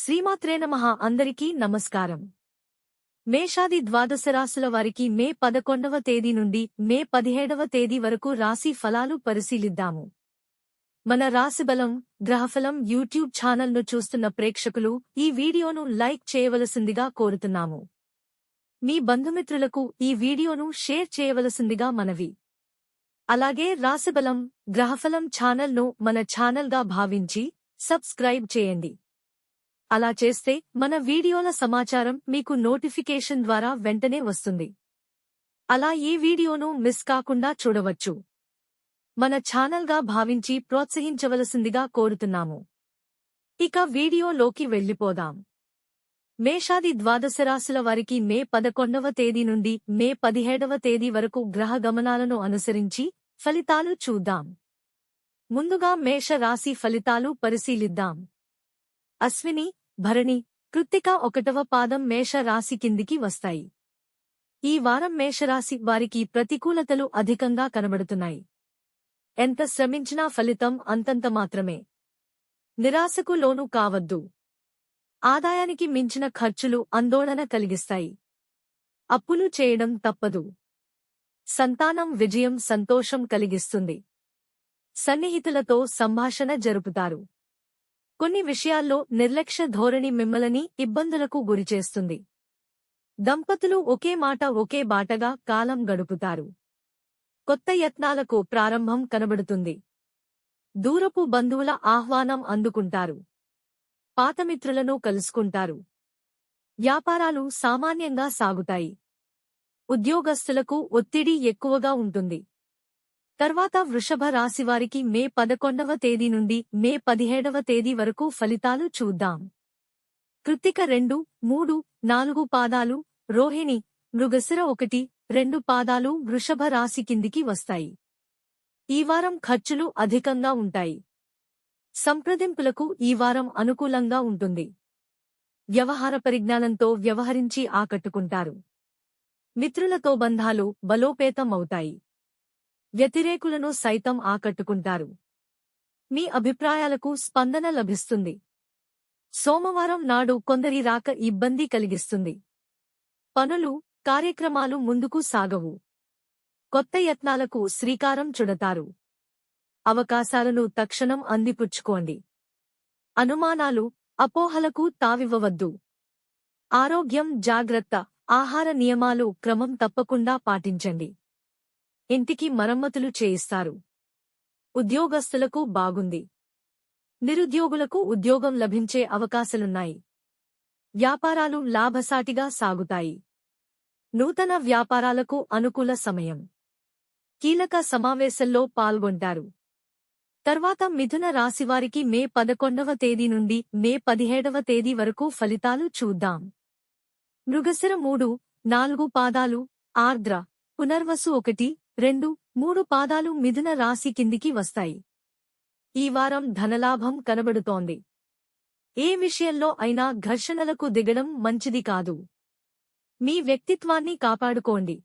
శ్రీమాత్రే నమః. అందరికీ నమస్కారం. మేషాది ద్వాదశ రాశుల వారికి మే 11వ తేదీ నుండి మే 17వ తేదీ వరకు రాశి ఫలాలు పరిశీలిద్దాము. మన రాశిబలం గ్రహఫలం యూట్యూబ్ ఛానల్ను చూస్తున్న ప్రేక్షకులు ఈ వీడియోను లైక్ చేయవలసిందిగా కోరుతున్నాము. మీ బంధుమిత్రులకు ఈ వీడియోను షేర్ చేయవలసిందిగా మనవి. అలాగే రాశిబలం గ్రహఫలం ఛానల్ను మన ఛానల్గా భావించి సబ్స్క్రైబ్ చేయండి. అలా చేస్తే మన వీడియోల సమాచారం మీకు నోటిఫికేషన్ ద్వారా వెంటనే వస్తుంది. అలా ఈ వీడియోను మిస్ కాకుండా చూడవచ్చు. మన ఛానల్గా భావించి ప్రోత్సహించవలసిందిగా కోరుతున్నాము. ఇక వీడియోలోకి వెళ్ళిపోదాం. మేషాది ద్వాదశ రాశుల వారికి మే 11వ తేదీ నుండి మే 17వ తేదీ వరకు గ్రహ గమనాలను అనుసరించి ఫలితాలు చూద్దాం. ముందుగా మేష రాశి ఫలితాలు పరిశీలిద్దాం. అశ్విని, భరణి, కృత్తిక 1వ పాదం మేష రాశి కిందికి వస్తాయి. ఈ వారం మేషరాశి వారికి ప్రతికూలతలు అధికంగా కనబడుతున్నాయి. ఎంత శ్రమించినా ఫలితం అంతంత మాత్రమే. నిరాశకు లోను కావద్దు. ఆదాయానికి మించిన ఖర్చులు ఆందోళన కలిగిస్తాయి. అప్పులు చేయడం తప్పదు. సంతానం విజయం సంతోషం కలిగిస్తుంది. సన్నిహితులతో సంభాషణ జరుపుతారు. కొన్ని విషయాల్లో నిర్లక్ష్య ధోరణి మిమ్మల్ని ఇబ్బందులకు గురిచేస్తుంది. దంపతులు ఒకే మాట ఒకే బాటగా కాలం గడుపుతారు. కొత్త యత్నాలకు ప్రారంభం కనబడుతుంది. దూరపు బంధువుల ఆహ్వానం అందుకుంటారు. పాతమిత్రులను కలుసుకుంటారు. వ్యాపారాలు సామాన్యంగా సాగుతాయి. ఉద్యోగస్తులకు ఒత్తిడి ఎక్కువగా ఉంటుంది. తర్వాత వృషభ రాశివారికి మే 11వ తేదీ నుండి మే 17వ తేదీ వరకు ఫలితాలు చూద్దాం. కృత్తిక 2, 3, 4 పాదాలు, రోహిణి, మృగశిర 1, 2 పాదాలు వృషభ రాశి కిందికి వస్తాయి. ఈ వారం ఖర్చులు అధికంగా ఉంటాయి. సంప్రదింపులకు ఈ వారం అనుకూలంగా ఉంటుంది. వ్యవహార పరిజ్ఞానంతో వ్యవహరించి ఆకట్టుకుంటారు. మిత్రులతో బంధాలు బలోపేతం అవుతాయి. వ్యతిరేకులను సైతం ఆకట్టుకుంటారు. మీ అభిప్రాయాలకు స్పందన లభిస్తుంది. సోమవారం నాడు కొందరి రాక ఇబ్బంది కలిగిస్తుంది. పనులు, కార్యక్రమాలు ముందుకు సాగవు. కొత్త యత్నాలకు శ్రీకారం చుడతారు. అవకాశాలను తక్షణం అందిపుచ్చుకోండి. అనుమానాలు, అపోహలకు తావివ్వవద్దు. ఆరోగ్యం జాగ్రత్త. ఆహార నియమాలు క్రమం తప్పకుండా పాటించండి. ఇంటికి మరమ్మతులు చేయిస్తారు. ఉద్యోగస్తులకు బాగుంది. నిరుద్యోగులకు ఉద్యోగం లభించే అవకాశాలున్నాయి. వ్యాపారాలు లాభసాటిగా సాగుతాయి. నూతన వ్యాపారాలకు అనుకూల సమయం. కీలక సమావేశంలో పాల్గొంటారు. తర్వాత మిథున రాశివారికి మే 11వ తేదీ నుండి మే 17వ తేదీ వరకు ఫలితాలు చూద్దాం. మృగశిర 3, 4 పాదాలు, ఆర్ద్ర, పునర్వసు 1, 2, 3 పాదాలు మిథున రాశి కిందికి వస్తాయి. ఈ వారం ధనలాభం కనబడుతోంది. ఏ విషయంలో అయినా ఘర్షణలకు దిగడం మంచిది కాదు. మీ వ్యక్తిత్వాన్ని కాపాడుకోండి.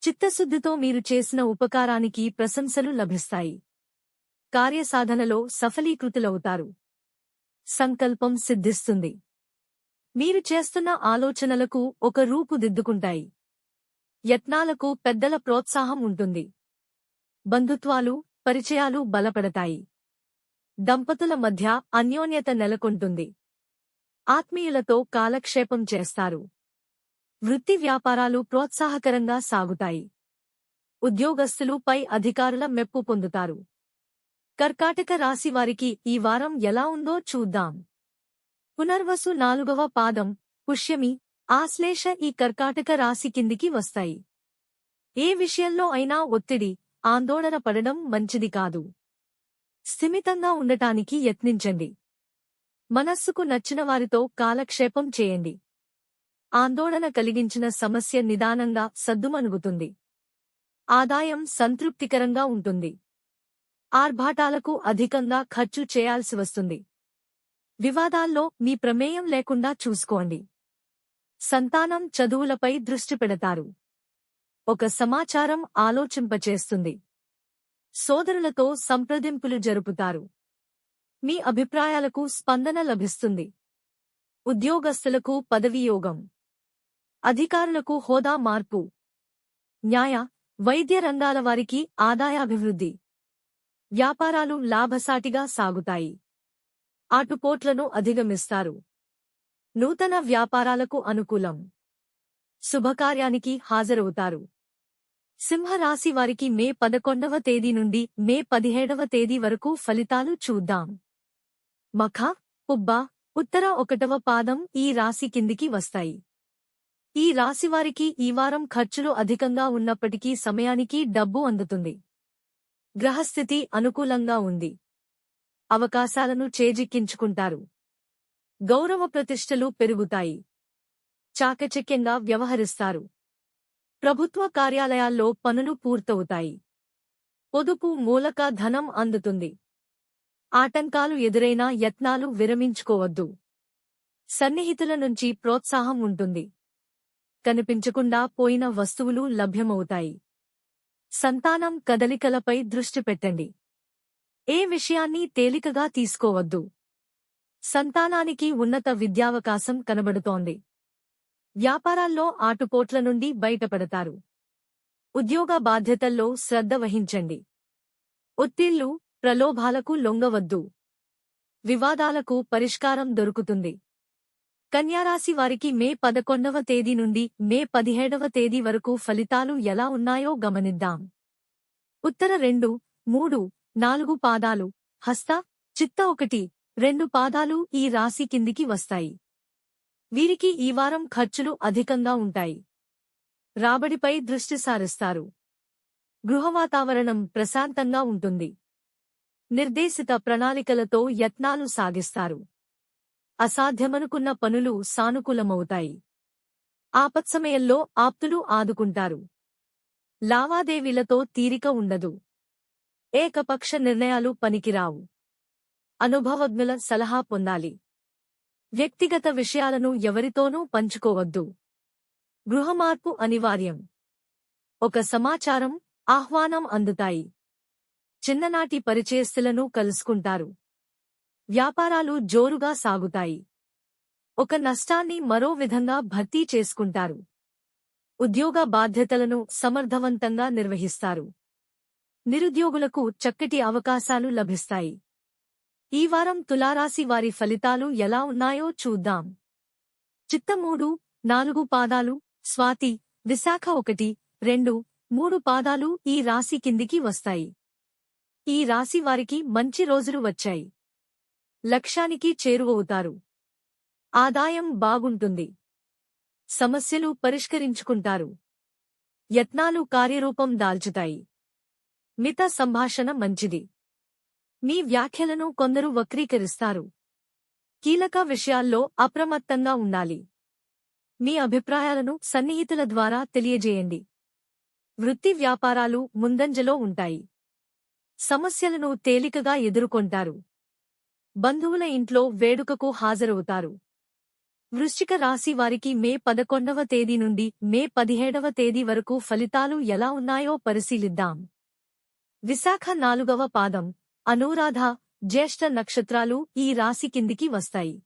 చిత్తశుద్ధితో మీరు చేసిన ఉపకారానికి ప్రశంసలు లభిస్తాయి. కార్యసాధనలో సఫలీకృతులవుతారు. సంకల్పం సిద్ధిస్తుంది. మీరు చేస్తున్న ఆలోచనలకు ఒక రూపుదిద్దుకుంటాయి. యత్నాలకు పెద్దల ప్రోత్సాహం ఉంటుంది. బంధుత్వాలు, పరిచయాలు బలపడతాయి. దంపతుల మధ్య అన్యోన్యత నెలకొంటుంది. ఆత్మీయులతో కాలక్షేపం చేస్తారు. వృత్తి వ్యాపారాలు ప్రోత్సాహకరంగా సాగుతాయి. ఉద్యోగస్తులు పై అధికారుల మెప్పు పొందుతారు. కర్కాటక రాశి వారికి ఈ వారం ఎలా ఉందో చూద్దాం. పునర్వసు 4వ పాదం, పుష్యమి, ఆశ్లేష ఈ కర్కాటక రాశి కిందికి వస్తాయి. ఏ విషయంలో అయినా ఒత్తిడి, ఆందోళన పడడం మంచిది కాదు. స్థిమితంగా ఉండటానికి యత్నించండి. మనస్సుకు నచ్చిన వారితో కాలక్షేపం చేయండి. ఆందోళన కలిగించిన సమస్య నిదానంగా సద్దుమణుగుతుంది. ఆదాయం సంతృప్తికరంగా ఉంటుంది. ఆర్భాటాలకు అధికంగా ఖర్చు చేయాల్సి వస్తుంది. వివాదాల్లో మీ ప్రమేయం లేకుండా చూసుకోండి. సంతానం చదువులపై దృష్టి పెడతారు. ఒక సమాచారం ఆలోచింపచేస్తుంది. సోదరులతో సంప్రదింపులు జరుపుతారు. మీ అభిప్రాయాలకు స్పందన లభిస్తుంది. ఉద్యోగస్తులకు పదవీయోగం. అధికారులకు హోదా మార్పు. న్యాయ, వైద్య రంగాల వారికి ఆదాయాభివృద్ధి. వ్యాపారాలు లాభసాటిగా సాగుతాయి. ఆటుపోట్లను అధిగమిస్తారు. నూతన వ్యాపారాలకు అనుకూలం. శుభకార్యానికి హాజరవుతారు. సింహరాశి వారికి మే 11వ తేదీ నుండి మే 17వ తేదీ వరకు ఫలితాలు చూద్దాం. మఖ, పుబ్బ, ఉత్తర 1వ పాదం ఈ రాశి కిందికి వస్తాయి. ఈ రాశివారికి ఈ వారం ఖర్చులు అధికంగా ఉన్నప్పటికీ సమయానికి డబ్బు అందుతుంది. గ్రహస్థితి అనుకూలంగా ఉంది. అవకాశాలను చేజిక్కించుకుంటారు. గౌరవ ప్రతిష్టలు పెరుగుతాయి. చాకచక్యంగా వ్యవహరిస్తారు. ప్రభుత్వ కార్యాలయాల్లో పనులు పూర్తవుతాయి. పొదుపు మూలక ధనం అందుతుంది. ఆటంకాలు ఎదురైనా యత్నాలు విరమించుకోవద్దు. సన్నిహితుల నుంచి ప్రోత్సాహం ఉంటుంది. కనిపించకుండా పోయిన వస్తువులు లభ్యమవుతాయి. సంతానం కదలికలపై దృష్టి పెట్టండి. ఏ విషయాన్ని తేలికగా తీసుకోవద్దు. సంతానానికి ఉన్నత విద్యావకాశం కనబడుతోంది. వ్యాపారాల్లో ఆటుపోట్ల నుండి బయటపడతారు. ఉద్యోగ బాధ్యతల్లో శ్రద్ధ వహించండి. ఒత్తిళ్లు, ప్రలోభాలకు లొంగవద్దు. వివాదాలకు పరిష్కారం దొరుకుతుంది. కన్యారాశి వారికి మే 11వ తేదీ నుండి మే 17వ తేదీ వరకు ఫలితాలు ఎలా ఉన్నాయో గమనిద్దాం. ఉత్తర 2, 3, 4 పాదాలు, హస్త, చిత్త 1, 2 పాదాలు ఈ రాశి కిందికి వస్తాయి. వీరికి ఈ వారం ఖర్చులు అధికంగా ఉంటాయి. రాబడిపై దృష్టి సారిస్తారు. గృహవాతావరణం ప్రశాంతంగా ఉంటుంది. నిర్దేశిత ప్రణాళికలతో యత్నాలు సాగిస్తారు. అసాధ్యమనుకున్న పనులు సానుకూలమవుతాయి. ఆపత్సమయంలో ఆప్తులు ఆదుకుంటారు. లావాదేవీలతో తీరిక ఉండదు. ఏకపక్ష నిర్ణయాలు పనికిరావు. అనుభవజ్ఞుల సలహా పొందాలి. వ్యక్తిగత విషయాలను ఎవరితోనూ పంచుకోవద్దు. గృహమార్పు అనివార్యం. ఒక సమాచారం, ఆహ్వానం అందుతాయి. చిన్ననాటి పరిచయస్తులను కలుసుకుంటారు. వ్యాపారాలు జోరుగా సాగుతాయి. ఒక నష్టాన్ని మరో విధంగా భర్తీ చేసుకుంటారు. ఉద్యోగ బాధ్యతలను సమర్థవంతంగా నిర్వహిస్తారు. నిరుద్యోగులకు చక్కటి అవకాశాలు లభిస్తాయి. ఈ వారం తులారాశి వారి ఫలితాలు ఎలా ఉన్నాయో చూద్దాం. చిత్త 3, 4 పాదాలు, స్వాతి, విశాఖ 1, 2, 3 పాదాలు ఈ రాశి కిందికి వస్తాయి. ఈ రాశి వారికి మంచి రోజులు వచ్చాయి. లక్ష్యానికి చేరువవుతారు. ఆదాయం బాగుంటుంది. సమస్యలు పరిష్కరించుకుంటారు. యత్నాలు కార్యరూపం దాల్చుతాయి. మిత సంభాషణ మంచిది. మీ వ్యాఖ్యలను కొందరు వక్రీకరిస్తారు. కీలక విషయాల్లో అప్రమత్తంగా ఉండాలి. మీ అభిప్రాయాలను సన్నిహితుల ద్వారా తెలియజేయండి. వృత్తి వ్యాపారాలు ముందంజలో ఉంటాయి. సమస్యలను తేలికగా ఎదుర్కొంటారు. బంధువుల ఇంట్లో వేడుకకు హాజరవుతారు. వృశ్చిక రాశి వారికి మే 11వ తేదీ నుండి మే 17వ తేదీ వరకు ఫలితాలు ఎలా ఉన్నాయో పరిశీలిద్దాం. విశాఖ 4వ పాదం, అనురాధ, జ్యేష్ఠ నక్షత్రాలు ఈ రాశి కిందికి వస్తాయి.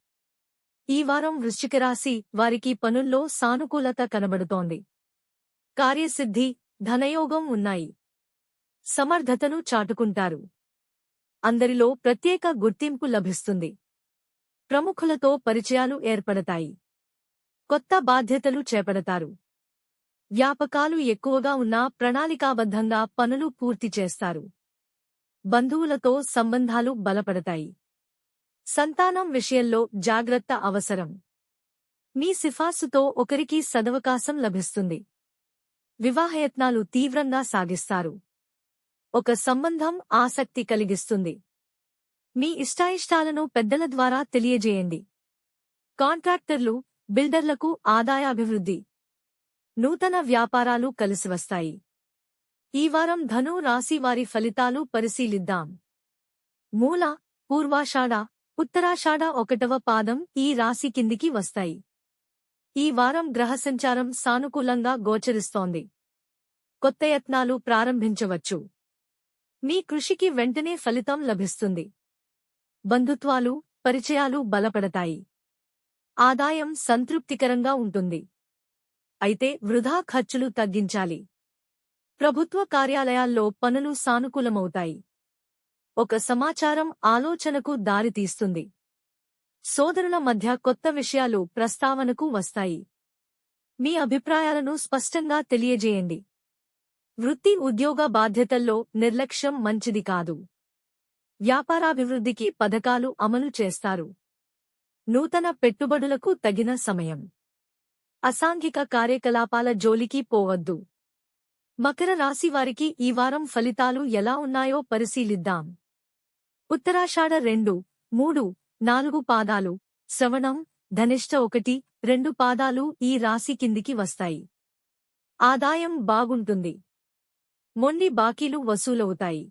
ఈ వారం వృశ్చిక రాశి వారికి పనుల్లో సానుకూలత కనబడుతోంది. కార్యసిద్ధి, ధనయోగం ఉన్నాయి. సమర్థతను చాటుకుంటారు. అందరిలో ప్రత్యేక గుర్తింపు లభిస్తుంది. ప్రముఖులతో పరిచయాలు ఏర్పడతాయి. కొత్త బాధ్యతలు చేపడతారు. వ్యాపకాలు ఎక్కువగా ఉన్నా ప్రణాళికాబద్ధంగా పనులు పూర్తి చేస్తారు. బంధువులతో సంబంధాలు బలపడతాయి. సంతానం విషయంలో జాగ్రత్త అవసరం. మీ సిఫార్సుతో ఒకరికి సదవకాశం లభిస్తుంది. వివాహయత్నాలు తీవ్రంగా సాగిస్తారు. ఒక సంబంధం ఆసక్తి కలిగిస్తుంది. మీ ఇష్టాయిష్టాలను పెద్దల ద్వారా తెలియజేయండి. కాంట్రాక్టర్లు, బిల్డర్లకు ఆదాయాభివృద్ధి. నూతన వ్యాపారాలు కలిసివస్తాయి. ఈ వారం ధను రాశి వారి ఫలితాలు పరిశీలిద్దాం. మూల, పూర్వాషాఢ, ఉత్తరాషాఢ 1వ పాదం ఈ రాశి కిందికి వస్తాయి. ఈ వారం గ్రహసంచారం సానుకూలంగా గోచరిస్తోంది. కొత్త యత్నాలు ప్రారంభించవచ్చు. మీ కృషికి వెంటనే ఫలితం లభిస్తుంది. బంధుత్వాలు, పరిచయాలు బలపడతాయి. ఆదాయం సంతృప్తికరంగా ఉంటుంది. అయితే వృధా ఖర్చులు తగ్గించాలి. ప్రభుత్వ కార్యాలయాల్లో పనులు సానుకూలమవుతాయి. ఒక సమాచారం ఆలోచనకు దారితీస్తుంది. సోదరుల మధ్య కొత్త విషయాలు ప్రస్తావనకు వస్తాయి. మీ అభిప్రాయాలను స్పష్టంగా తెలియజేయండి. వృత్తి ఉద్యోగ బాధ్యతల్లో నిర్లక్ష్యం మంచిది కాదు. వ్యాపారాభివృద్ధికి పథకాలు అమలు చేస్తారు. నూతన పెట్టుబడులకు తగిన సమయం. అసాంఘిక కార్యకలాపాల జోలికి పోవద్దు. మకర రాశి వారికి ఈ వారం ఫలితాలు ఎలా ఉన్నాయో పరిశీలిద్దాం. ఉత్తరాషాఢ 2, 3, 4 పాదాలు, శ్రవణం, ధనిష్ట 1, 2 పాదాలు ఈ రాశి కిందికి వస్తాయి. ఆదాయం బాగుంటుంది. మొండి బాకీలు వసూలవుతాయి.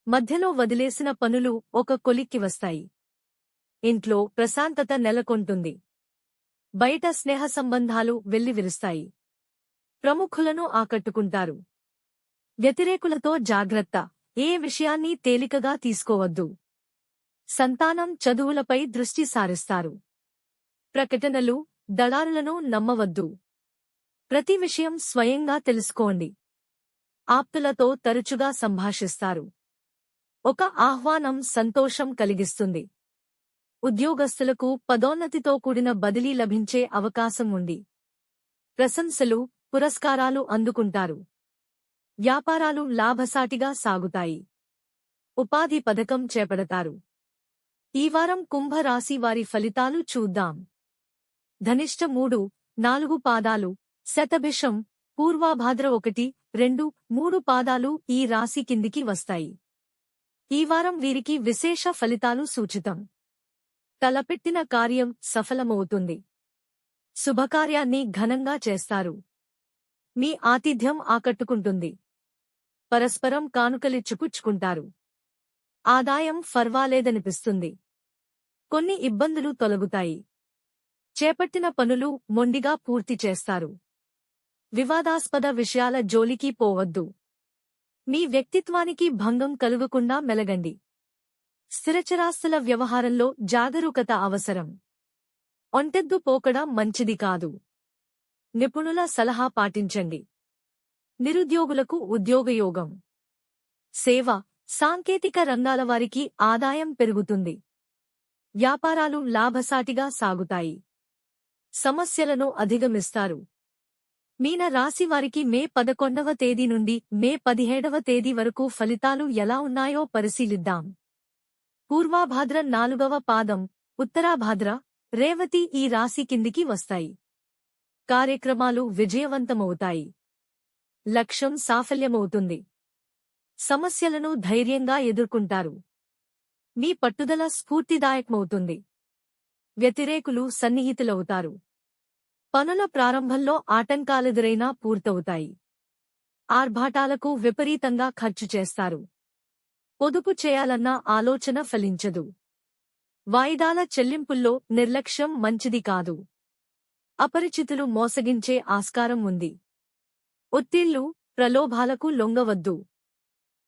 మధ్యలో వదిలేసిన పనులు ఒక కొలిక్కి వస్తాయి. ఇంట్లో ప్రశాంతత నెలకొంటుంది. బయట స్నేహ సంబంధాలు వెల్లివిరుస్తాయి. ప్రముఖులను ఆకట్టుకుంటారు. వ్యతిరేకులతో జాగ్రత్త. ఏ విషయాన్ని తేలికగా తీసుకోవద్దు. సంతానం చదువులపై దృష్టి సారిస్తారు. ప్రకటనలు, దళారులను నమ్మవద్దు. ప్రతి విషయం స్వయంగా తెలుసుకోండి. ఆప్తులతో తరచుగా సంభాషిస్తారు. ఒక ఆహ్వానం సంతోషం కలిగిస్తుంది. ఉద్యోగస్తులకు పదోన్నతితో కూడిన బదిలీ లభించే అవకాశం ఉంది. ప్రశంసలు, పురస్కారాలు అందుకుంటారు. వ్యాపారాలు లాభసాటిగా సాగుతాయి. ఉపాధి పథకం చేపడతారు. ఈ వారం కుంభరాశి వారి ఫలితాలు చూద్దాం. ధనిష్ట 3, 4 పాదాలు, శతభిషం, పూర్వాభాద్ర 1, 2, 3 పాదాలు ఈ రాశి కిందికి వస్తాయి. ఈ వారం వీరికి విశేష ఫలితాలు సూచితం. తలపెట్టిన కార్యం సఫలమవుతుంది. శుభకార్యాన్ని ఘనంగా చేస్తారు. మీ ఆతిథ్యం ఆకట్టుకుంటుంది. పరస్పరం కానుకలిచ్చుపుచ్చుకుంటారు. ఆదాయం ఫర్వాలేదనిపిస్తుంది. కొన్ని ఇబ్బందులు తొలగుతాయి. చేపట్టిన పనులు మొండిగా పూర్తి చేస్తారు. వివాదాస్పద విషయాల జోలికి పోవద్దు. మీ వ్యక్తిత్వానికి భంగం కలుగకుండా మెలగండి. స్థిరచరాస్తుల వ్యవహారంలో జాగరూకత అవసరం. ఒంటెద్దు పోకడ మంచిది కాదు. నిపుణుల సలహా పాటించండి. నిరుద్యోగులకు ఉద్యోగయోగం. సేవ, సాంకేతిక రంగాల వారికి ఆదాయం పెరుగుతుంది. వ్యాపారాలు లాభసాటిగా సాగుతాయి. సమస్యలను అధిగమిస్తారు. మీన రాశి వారికి మే 11వ తేదీ నుండి మే 17వ తేదీ వరకు ఫలితాలు ఎలా ఉన్నాయో పరిశీలిద్దాం. పూర్వాభాద్ర 4వ పాదం, ఉత్తరాభాద్ర, రేవతి ఈ రాశి కిందికి వస్తాయి. కార్యక్రమాలు విజయవంతమవుతాయి. లక్ష్యం సాఫల్యమవుతుంది. సమస్యలను ధైర్యంగా ఎదుర్కొంటారు. మీ పట్టుదల స్ఫూర్తిదాయకమవుతుంది. వ్యతిరేకులు సన్నిహితులవుతారు. పనుల ప్రారంభంలో ఆటంకాలెదురైనా పూర్తవుతాయి. ఆర్భాటాలకు విపరీతంగా ఖర్చు చేస్తారు. పొదుపు చేయాలన్న ఆలోచన ఫలించదు. వాయిదాల చెల్లింపుల్లో నిర్లక్ష్యం మంచిది కాదు. అపరిచితులు మోసగించే ఆస్కారం ఉంది. ఒత్తిళ్లు, ప్రలోభాలకు లొంగవద్దు.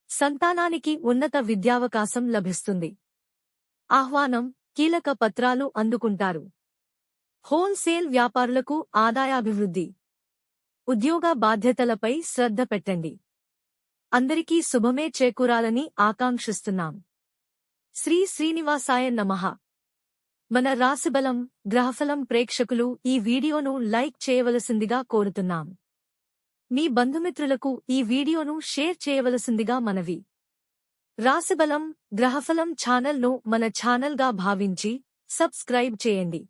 సంతానానికి ఉన్నత విద్యావకాశం లభిస్తుంది. ఆహ్వానం, కీలక పత్రాలు అందుకుంటారు. హోల్సేల్ వ్యాపారులకు ఆదాయాభివృద్ధి. ఉద్యోగ బాధ్యతలపై శ్రద్ధ పెట్టండి. అందరికీ శుభమే చేకూరాలని ఆకాంక్షిస్తున్నాం. శ్రీ శ్రీనివాసాయ నమః. మన రాశిబలం, గ్రహఫలం ప్రేక్షకులు ఈ వీడియోను లైక్ చేయవలసిందిగా కోరుతున్నాం. మీ బంధుమిత్రులకు ఈ వీడియోను షేర్ చేయవలసిందిగా మనవి. రాశిబలం, గ్రహఫలం ఛానల్ను మన ఛానల్గా భావించి సబ్స్క్రైబ్ చేయండి.